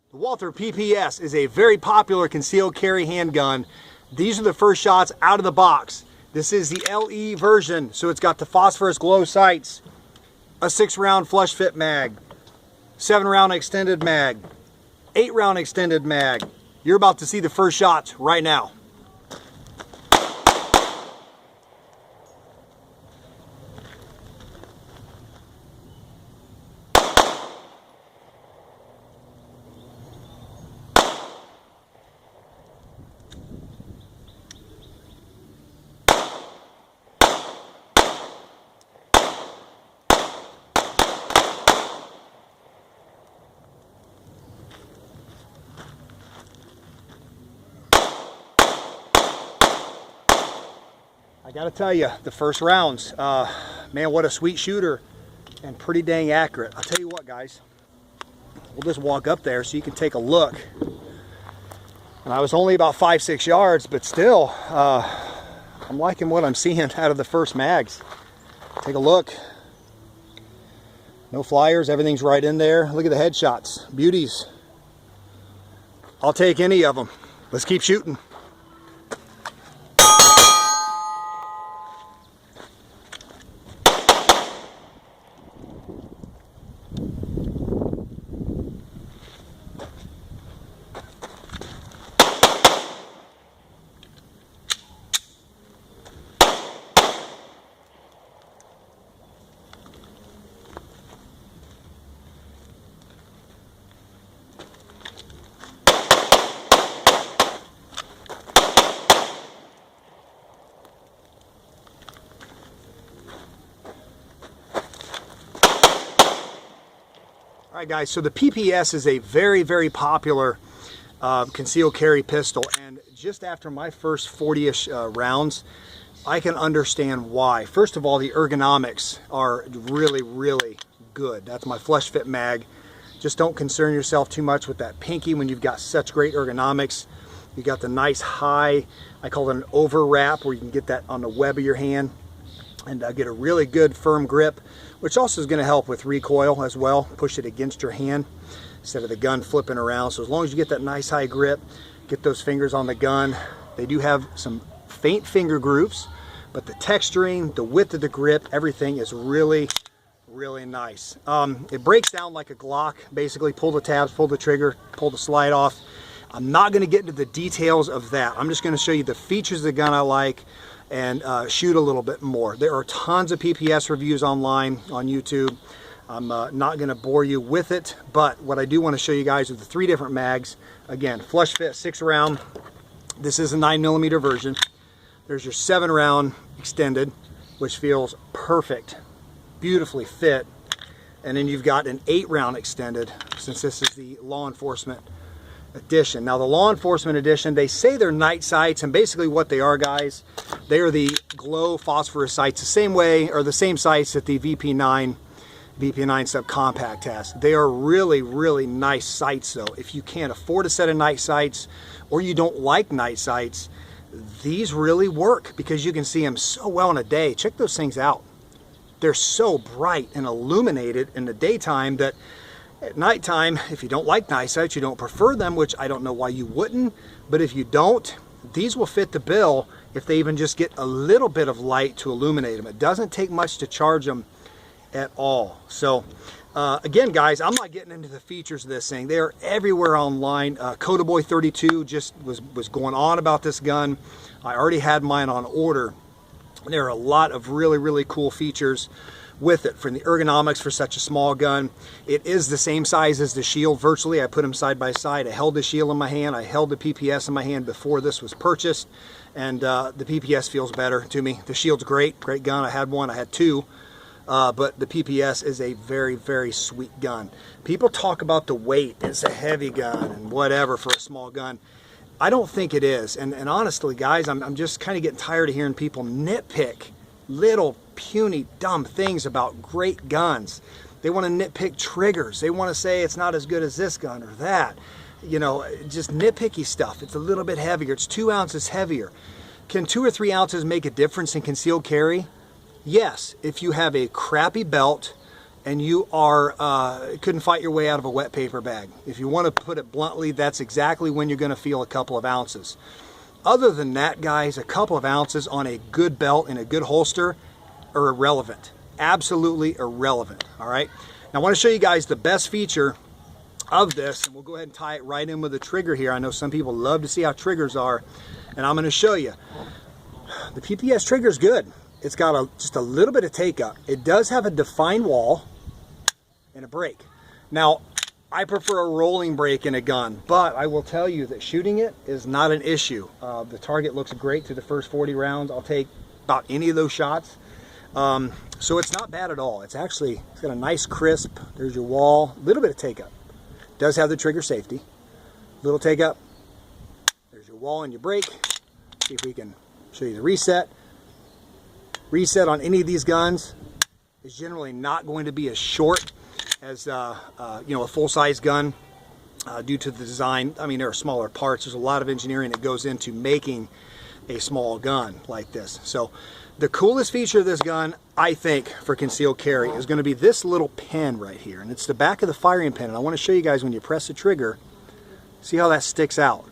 The Walther PPS is a very popular concealed carry handgun. These are the first shots out of the box. This is the LE version, so it's got the phosphorus glow sights, a 6-round flush fit mag, 7-round extended mag, 8-round extended mag. You're about to see the first shots right now. I gotta tell you, the first rounds, man, what a sweet shooter and pretty dang accurate. I'll tell you what, guys, we'll just walk up there so you can take a look. And I was only about 5-6 yards, but still, I'm liking what I'm seeing out of the first mags. Take a look. No flyers, everything's right in there. Look at the headshots, beauties. I'll take any of them. Let's keep shooting. All right, guys, so the PPS is a very, very popular concealed carry pistol, and just after my first 40-ish rounds, I can understand why. First of all, the ergonomics are really, really good. That's my flush fit mag. Just don't concern yourself too much with that pinky when you've got such great ergonomics. You got the nice high, I call it an over wrap, where you can get that on the web of your hand and get a really good firm grip, which also is going to help with recoil as well. Push it against your hand instead of the gun flipping around. So as long as you get that nice high grip, get those fingers on the gun. They do have some faint finger grooves, but the texturing, the width of the grip, everything is really, really nice. It breaks down like a Glock. Basically, pull the tabs, pull the trigger, pull the slide off. I'm not going to get into the details of that. I'm just going to show you the features of the gun I like and shoot a little bit more. There are tons of PPS reviews online on YouTube. I'm not going to bore you with it, but what I do want to show you guys are the 3 different mags. Again, flush fit 6-round. This is a 9mm version. There's your 7-round extended, which feels perfect, beautifully fit. And then you've got an 8-round extended, since this is the law enforcement edition. Now the law enforcement edition, they say they're night sights, and basically what they are, guys, they are the glow phosphorus sights, the same way, or the same sights that the VP9 subcompact has. They are really, really nice sights though. If you can't afford a set of night sights, or you don't like night sights, these really work because you can see them so well in a day. Check those things out. They're so bright and illuminated in the daytime that at nighttime, if you don't like night sights, you don't prefer them, which I don't know why you wouldn't, but if you don't, these will fit the bill if they even just get a little bit of light to illuminate them. It doesn't take much to charge them at all. So again, guys, I'm not getting into the features of this thing. They are everywhere online. Codaboy 32 just was going on about this gun. I already had mine on order. There are a lot of really, really cool features with it. From the ergonomics for such a small gun, it is the same size as the shield virtually. I put them side by side. I held the shield in my hand, I held the PPS in my hand before this was purchased, and the PPS feels better to me. The shield's great gun. I had one, I had 2, but the PPS is a very, very sweet gun. People talk about the weight, it's a heavy gun and whatever for a small gun. I don't think it is, and honestly, guys, I'm just kind of getting tired of hearing people nitpick little puny dumb things about great guns. They want to nitpick triggers. They want to say it's not as good as this gun or that. You know, just nitpicky stuff. It's a little bit heavier. It's 2 ounces heavier. Can 2 or 3 ounces make a difference in concealed carry? Yes, if you have a crappy belt and you couldn't fight your way out of a wet paper bag. If you want to put it bluntly, that's exactly when you're going to feel a couple of ounces. Other than that, guys, a couple of ounces on a good belt and a good holster are irrelevant. Absolutely irrelevant. All right. Now I want to show you guys the best feature of this, and we'll go ahead and tie it right in with the trigger here. I know some people love to see how triggers are, and I'm going to show you. The PPS trigger is good. It's got just a little bit of take up. It does have a defined wall and a brake. Now, I prefer a rolling brake in a gun, but I will tell you that shooting it is not an issue. The target looks great through the first 40 rounds. I'll take about any of those shots. So it's not bad at all. It's got a nice crisp. There's your wall, a little bit of take up. Does have the trigger safety. Little take up. There's your wall and your brake. See if we can show you the reset. Reset on any of these guns is generally not going to be as short as a full-size gun due to the design. I mean, there are smaller parts. There's a lot of engineering that goes into making a small gun like this. So the coolest feature of this gun, I think, for concealed carry is going to be this little pin right here, and it's the back of the firing pin. And I want to show you guys when you press the trigger, see how that sticks out.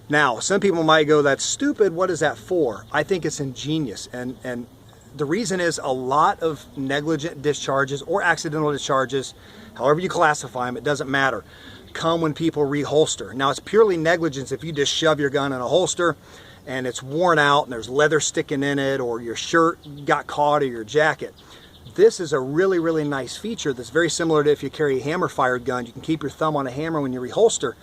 Now, some people might go, that's stupid, what is that for? I think it's ingenious, and the reason is a lot of negligent discharges or accidental discharges, however you classify them, it doesn't matter, come when people reholster. Now, it's purely negligence if you just shove your gun in a holster and it's worn out and there's leather sticking in it, or your shirt got caught, or your jacket. This is a really, really nice feature that's very similar to if you carry a hammer-fired gun. You can keep your thumb on a hammer when you reholster,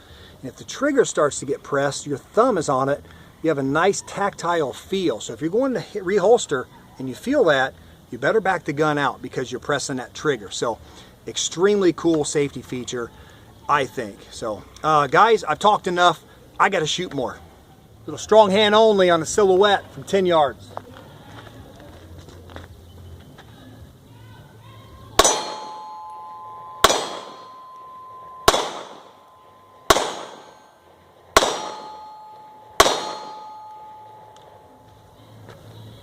and if the trigger starts to get pressed, your thumb is on it, you have a nice tactile feel. So if you're going to reholster and you feel that, you better back the gun out because you're pressing that trigger. So extremely cool safety feature, I think. So guys, I've talked enough. I got to shoot more. Little strong hand only on a silhouette from 10 yards.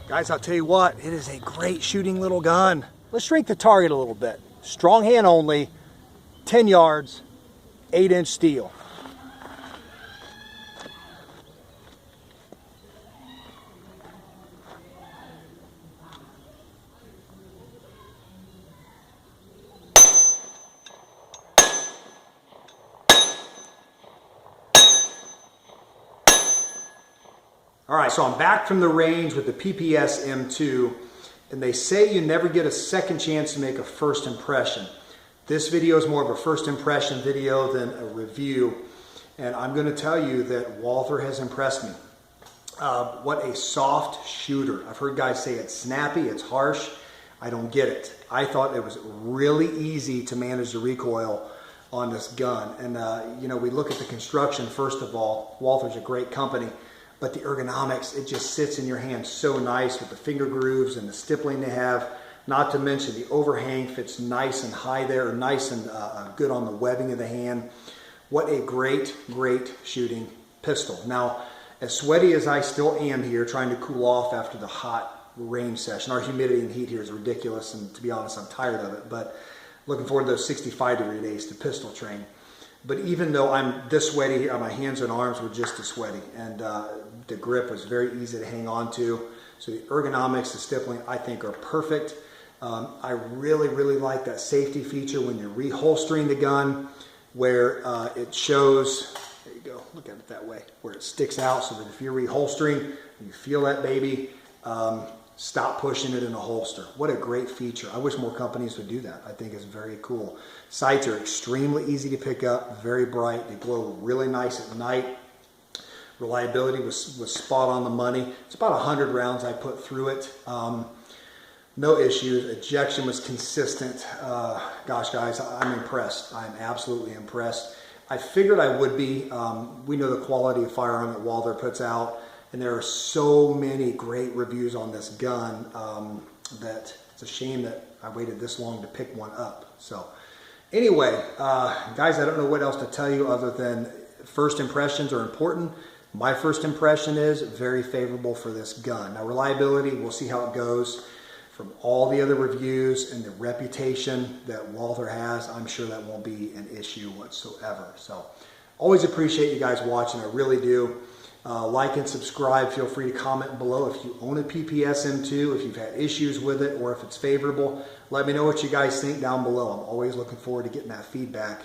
Guys, I'll tell you what, it is a great shooting little gun. Let's shrink the target a little bit. Strong hand only, 10 yards, 8-inch steel. All right, so I'm back from the range with the PPS M2, and they say you never get a second chance to make a first impression. This video is more of a first impression video than a review, and I'm going to tell you that Walther has impressed me. What a soft shooter. I've heard guys say it's snappy, it's harsh. I don't get it. I thought it was really easy to manage the recoil on this gun. And we look at the construction first of all. Walther's a great company. But the ergonomics, it just sits in your hand so nice with the finger grooves and the stippling they have. Not to mention the overhang fits nice and high there, nice and good on the webbing of the hand. What a great, great shooting pistol. Now, as sweaty as I still am here trying to cool off after the hot range session, our humidity and heat here is ridiculous, and to be honest, I'm tired of it, but looking forward to those 65-degree days to pistol train. But even though I'm this sweaty, my hands and arms were just as sweaty, and the grip was very easy to hang on to. So the ergonomics, the stippling, I think are perfect. I really, really like that safety feature when you're reholstering the gun, where it shows, there you go, look at it that way, where it sticks out so that if you're reholstering and you feel that baby, stop pushing it in a holster. What a great feature. I wish more companies would do that. I think it's very cool. Sights are extremely easy to pick up, very bright. They glow really nice at night. Reliability was spot on the money. It's about 100 rounds I put through it. No issues. Ejection was consistent. Gosh, guys, I'm impressed. I'm absolutely impressed. I figured I would be. We know the quality of firearm that Walther puts out, and there are so many great reviews on this gun that it's a shame that I waited this long to pick one up. So anyway, guys, I don't know what else to tell you other than first impressions are important. My first impression is very favorable for this gun. Now, reliability, we'll see how it goes. from all the other reviews and the reputation that Walther has, I'm sure that won't be an issue whatsoever. So always appreciate you guys watching. I really do. Like and subscribe. Feel free to comment below if you own a PPS M2, if you've had issues with it, or if it's favorable. Let me know what you guys think down below. I'm always looking forward to getting that feedback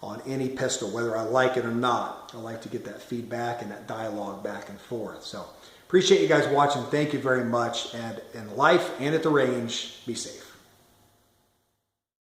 on any pistol, whether I like it or not. I like to get that feedback and that dialogue back and forth. So appreciate you guys watching. Thank you very much. And in life and at the range, be safe.